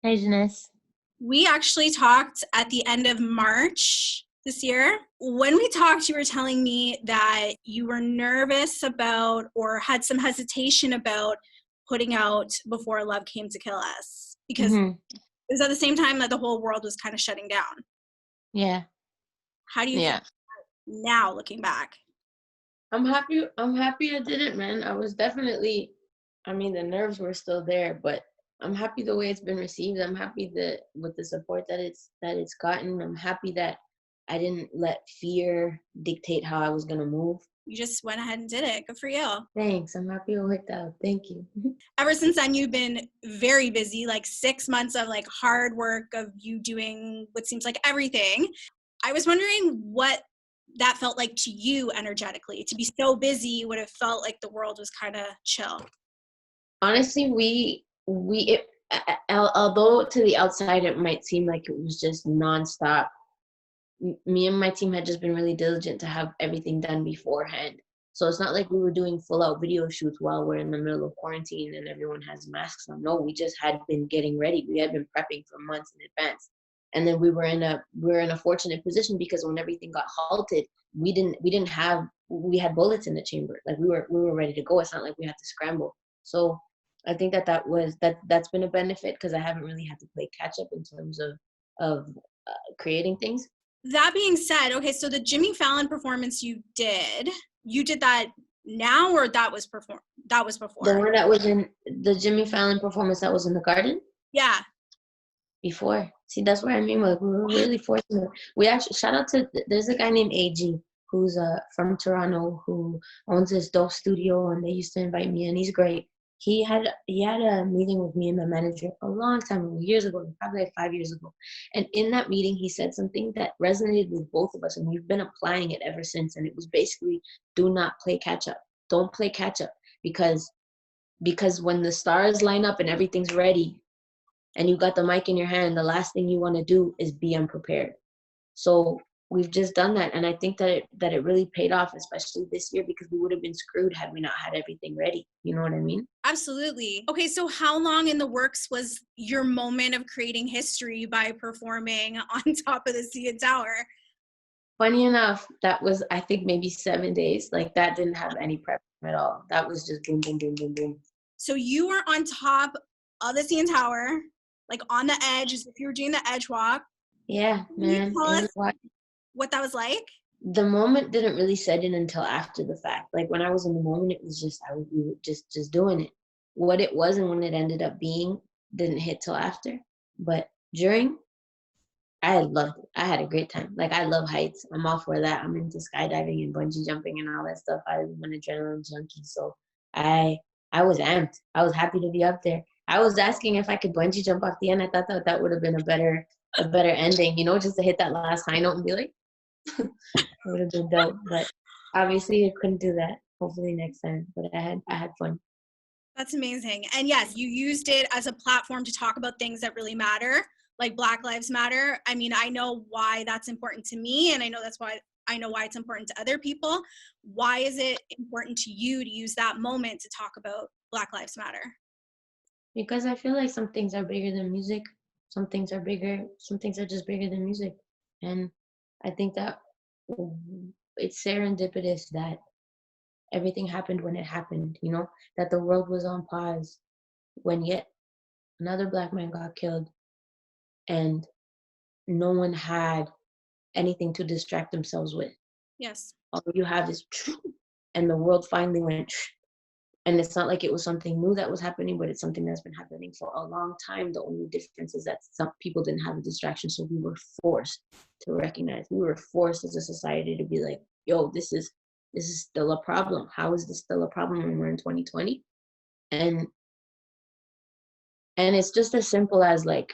Hey, Janice. We actually talked at the end of March this year. When we talked, you were telling me that you were nervous about or had some hesitation about putting out Before Love Came to Kill Us because hmm it was at the same time that the whole world was kind of shutting down. Yeah. How do you feel Yeah. now looking back? I'm happy. I'm happy I did it, man. I was definitely, I mean, the nerves were still there, but I'm happy the way it's been received. I'm happy that with the support that it's gotten. I'm happy that I didn't let fear dictate how I was gonna move. You just went ahead and did it. Good for you. Thanks. I'm happy it worked out. Thank you. Ever since then, you've been very busy, like 6 months of like hard work of you doing what seems like everything. I was wondering what that felt like to you energetically. To be so busy would have felt like the world was kind of chill. Honestly, although to the outside it might seem like it was just nonstop, me and my team had just been really diligent to have everything done beforehand. So it's not like we were doing full out video shoots while we're in the middle of quarantine and everyone has masks on. No, we just had been getting ready. We had been prepping for months in advance. And then we were in a fortunate position because when everything got halted, we had bullets in the chamber. Like we were ready to go. It's not like we had to scramble. So I think that's been a benefit because I haven't really had to play catch up in terms of creating things. That being said, okay, so the Jimmy Fallon performance you did that now or that was The before? one that was in the Jimmy Fallon performance that was in the garden Yeah. before. See, that's what I mean. Like, we were really fortunate. We actually shout out to there's a guy named AG who's from Toronto who owns this dope studio, and they used to invite me, and he's great. He had a meeting with me and my manager a long time ago, years ago, probably like 5 years ago. And in that meeting, he said something that resonated with both of us, and we've been applying it ever since. And it was basically, do not play catch up. Don't play catch up because when the stars line up and everything's ready and you got the mic in your hand, the last thing you want to do is be unprepared. So we've just done that, and I think that it really paid off, especially this year, because we would have been screwed had we not had everything ready. You know what I mean? Absolutely. Okay, so how long in the works was your moment of creating history by performing on top of the CN Tower? Funny enough, that was, I think, maybe 7 days. Like, that didn't have any prep at all. That was just boom, boom, boom, boom, boom. So you were on top of the CN Tower, like on the edge, as if you were doing the edge walk. Yeah, Can you man. tell It us was wild. what that was like? The moment didn't really set in until after the fact. Like, when I was in the moment, it was just we were just doing it. What it was and when it ended up being didn't hit till after. But during, I loved it. I had a great time. Like, I love heights. I'm all for that. I'm into skydiving and bungee jumping and all that stuff. I'm an adrenaline junkie, so I I was amped. I was happy to be up there. I was asking if I could bungee jump off the end. I thought that would have been a better ending, just to hit that last high note and be like, it would have been dope. But obviously, I couldn't do that. Hopefully next time. But I had fun. That's amazing. And yes, you used it as a platform to talk about things that really matter, like Black Lives Matter. I mean, I know why that's important to me, and I know why it's important to other people. Why is it important to you to use that moment to talk about Black Lives Matter? Because I feel like some things are bigger than music. Some things are bigger. Some things are just bigger than music. And I think that it's serendipitous that everything happened when it happened, that the world was on pause when yet another black man got killed and no one had anything to distract themselves with. Yes. All you have is and the world finally went. And it's not like it was something new that was happening, but it's something that's been happening for a long time. The only difference is that some people didn't have a distraction, so we were forced to recognize. We were forced as a society to be like, yo, this is still a problem. How is this still a problem when we're in 2020? And it's just as simple as, like,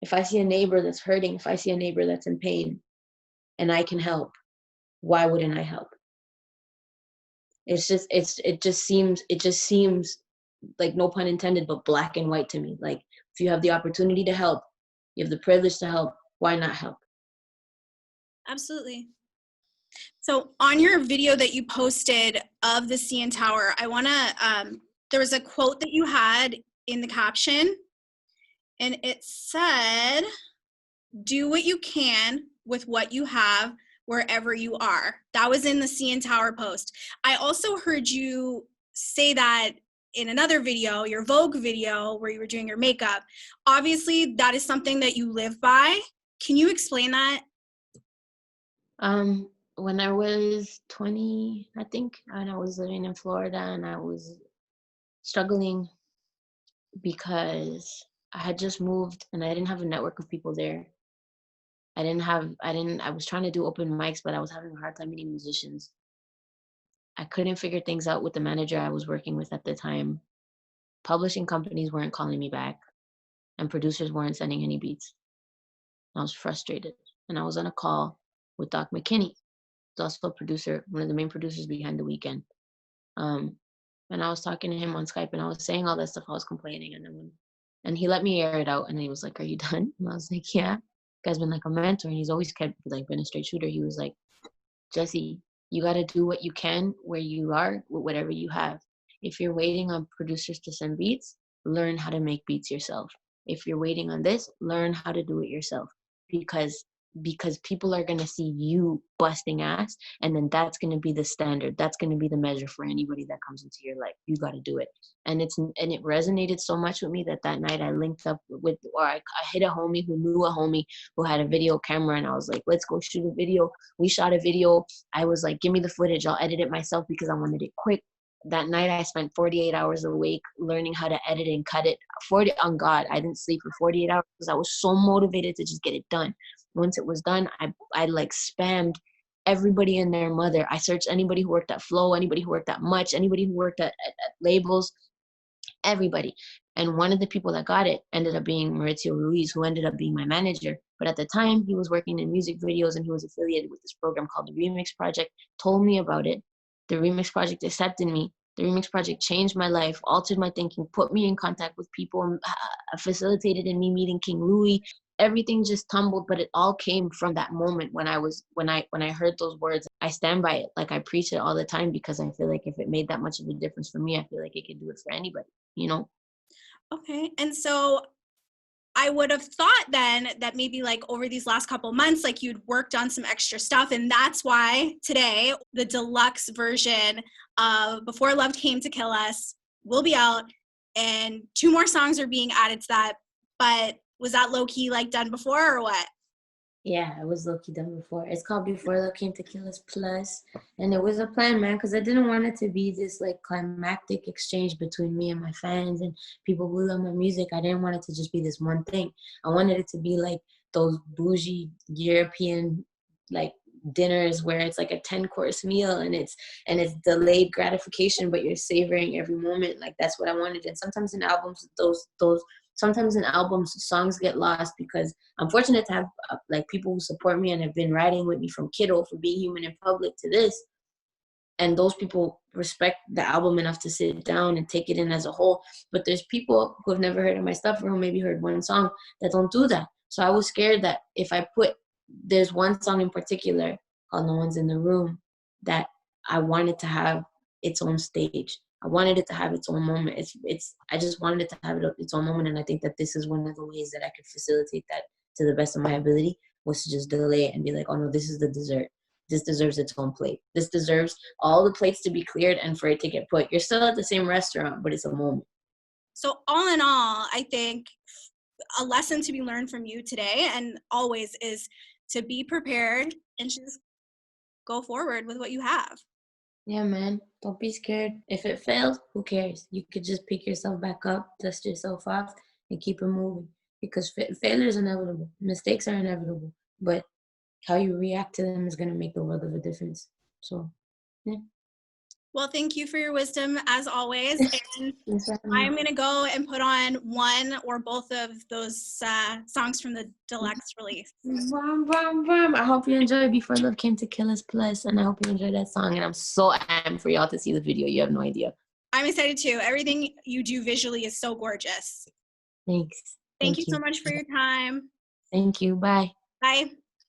if I see a neighbor that's hurting, if I see a neighbor that's in pain and I can help, why wouldn't I help? It just seems like, no pun intended, but black and white to me. Like, if you have the opportunity to help, you have the privilege to help, why not help? Absolutely. So on your video that you posted of the CN Tower, I want to, there was a quote that you had in the caption, And it said, do what you can with what you have wherever you are. That was in the CN Tower post. I also heard you say that in another video, your Vogue video where you were doing your makeup. Obviously, that is something that you live by. Can you explain that? When I was 20, I think, and I was living in Florida, and I was struggling because I had just moved and I didn't have a network of people there. I was trying to do open mics, but I was having a hard time meeting musicians. I couldn't figure things out with the manager I was working with at the time. Publishing companies weren't calling me back, and producers weren't sending any beats. I was frustrated, and I was on a call with Doc McKinney. He's also a producer, one of the main producers behind The Weeknd. And I was talking to him on Skype, and I was saying all that stuff. I was complaining, and he let me air it out. And he was like, "Are you done?" And I was like, "Yeah." This guy's been like a mentor, and he's always kept like been a straight shooter. He was like, "Jessie, you got to do what you can where you are with whatever you have. If you're waiting on producers to send beats, learn how to make beats yourself. If you're waiting on this, learn how to do it yourself, because people are going to see you busting ass, and then that's going to be the standard. That's going to be the measure for anybody that comes into your life. You got to do it." And it resonated so much with me that night I linked up with, or I hit a homie who knew a homie who had a video camera, and I was like, "Let's go shoot a video." We shot a video. I was like, "Give me the footage. I'll edit it myself," because I wanted it quick. That night I spent 48 hours awake learning how to edit and cut it. On God, I didn't sleep for 48 hours because I was so motivated to just get it done. Once it was done, I like spammed everybody and their mother. I searched anybody who worked at Flow, anybody who worked at Much, anybody who worked at labels, everybody. And one of the people that got it ended up being Mauricio Ruiz, who ended up being my manager. But at the time, he was working in music videos, and he was affiliated with this program called the Remix Project, told me about it. The Remix Project accepted me. The Remix Project changed my life, altered my thinking, put me in contact with people, facilitated in me meeting King Louis. Everything just tumbled, but it all came from that moment when I heard those words. I stand by it. Like, I preach it all the time, because I feel like if it made that much of a difference for me, I feel like it could do it for anybody, you know? Okay. And so I would have thought then that maybe like over these last couple months, like you'd worked on some extra stuff. And that's why today the deluxe version of Before Love Came to Kill Us will be out, and 2 more songs are being added to that. But was that low-key like done before, or what? Yeah, it was low-key done before. It's called Before Love Came to Kill Us Plus. And it was a plan, man, because I didn't want it to be this like climactic exchange between me and my fans and people who love my music. I didn't want it to just be this one thing. I wanted it to be like those bougie European like dinners where it's like a 10-course meal, and it's delayed gratification, but you're savoring every moment. Like, that's what I wanted. And sometimes in albums, sometimes in albums, songs get lost, because I'm fortunate to have like people who support me and have been riding with me from Kiddo, for Being Human in Public, to this. And those people respect the album enough to sit down and take it in as a whole. But there's people who have never heard of my stuff, or who maybe heard one song, that don't do that. So I was scared that if there's one song in particular called No One's in the Room that I wanted to have its own stage. I wanted it to have its own moment. I just wanted it to have its own moment. And I think that this is one of the ways that I could facilitate that to the best of my ability, was to just delay it and be like, "Oh no, this is the dessert. This deserves its own plate. This deserves all the plates to be cleared and for it to get put. You're still at the same restaurant, but it's a moment." So all in all, I think a lesson to be learned from you today and always is to be prepared and just go forward with what you have. Yeah, man. Don't be scared. If it fails, who cares? You could just pick yourself back up, dust yourself off, and keep it moving. Because failure is inevitable. Mistakes are inevitable. But how you react to them is going to make the world of a difference. So, yeah. Well, thank you for your wisdom, as always. And I'm going to go and put on one or both of those songs from the deluxe release. Brum, brum, brum. I hope you enjoyed Before Love Came to Kill Us Plus, and I hope you enjoyed that song. And I'm so amped for y'all to see the video. You have no idea. I'm excited too. Everything you do visually is so gorgeous. Thanks. Thank you so much for your time. Thank you. Bye. Bye.